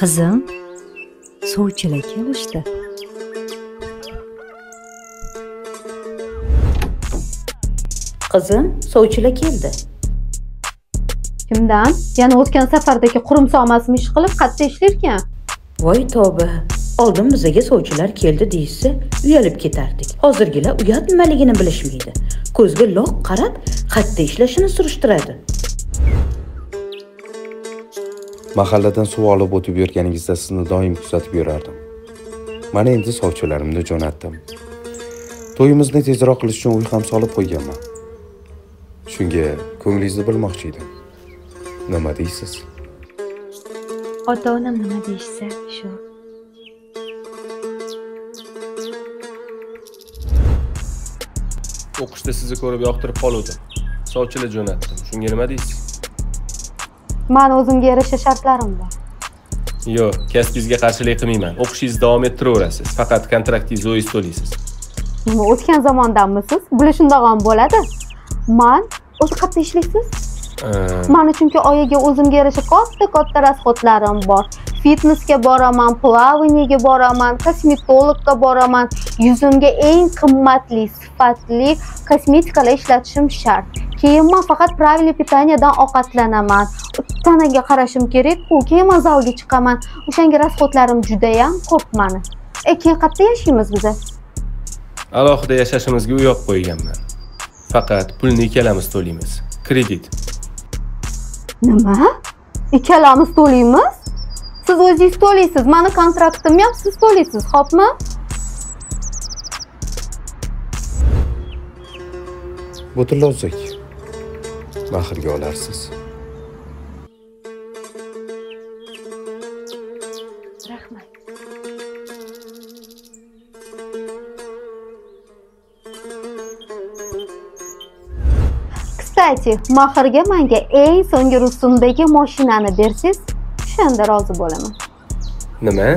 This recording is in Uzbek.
Qizim, sovchilar kelishdi. Qizim, sovchilar keldi. Kimdan? Yana o'tgan safardagi qurumsoqmasmi ish qilib qatta ishlarkan? Voy tavba. Oldin bizga sovchilar keldi deysa, uyalib ketardik. Hozirgilar uyat nimaligini bilishmaydi. Ko'zga loq qarab, qatta ishlashini surishtiradi. Mahalladan suv olib o'tib yurganingizda sizni doim kuzatib yurardim. Mana endi sovchilarimni jo'natdim. To'yimizni tezroq qilish uchun uy ham solib qo'yganman. Shunga ko'nglingizni bilmoqchi edim. Nima deysiz? Ota-onam nima deyishsa, shu. O'qishda sizni ko'rib yoqtirib qoluvdim. Sovchilar jo'natdim. Shunga nima deysiz? Men o'zimga yarasha shartlarim bor. Yo'q, kasbingizga qarshilik qilmayman. O'qishingizni davom ettiraverasiz. Faqat kontraktingizni o'zingiz to'laysiz. Nima o'tgan zamondanmisiz? Buni shundoq ham bo'ladi. Men o'zi qayerda ishlaysiz? Meni chunki oyiga o'zimga yarasha katta rasxodlarim bor. Fitnessga boraman, plavaniyaga boraman, kosmetologga boraman. Yuzimga eng qimmatli, sifatli kosmetikalar ishlatishim shart. Keyin men faqat правильный питаниyadan ovqatlanaman. Tanaga qarashim kerak-ku, keyin men zalga chiqaman. O'shanga rasxodlarim juda ham ko'p meni. Keyin qayerda yashaymiz biz? Alohida yashashimizga uy olib qo'yganman. Faqat pulni ikkalamiz to'laymiz. Kredit. Nima? Ikkalamiz to'laymiz? Siz o'zingiz to'laysiz. Meni kontraktim ham siz to'laysiz, xo'pmi? Butunlozlik. Mahrga olarsiz. Rahmat. Kстати, mahrga menga eng so'nggi rusumdagi mashinani bersiz, o'shanda rozi bo'laman. Nima?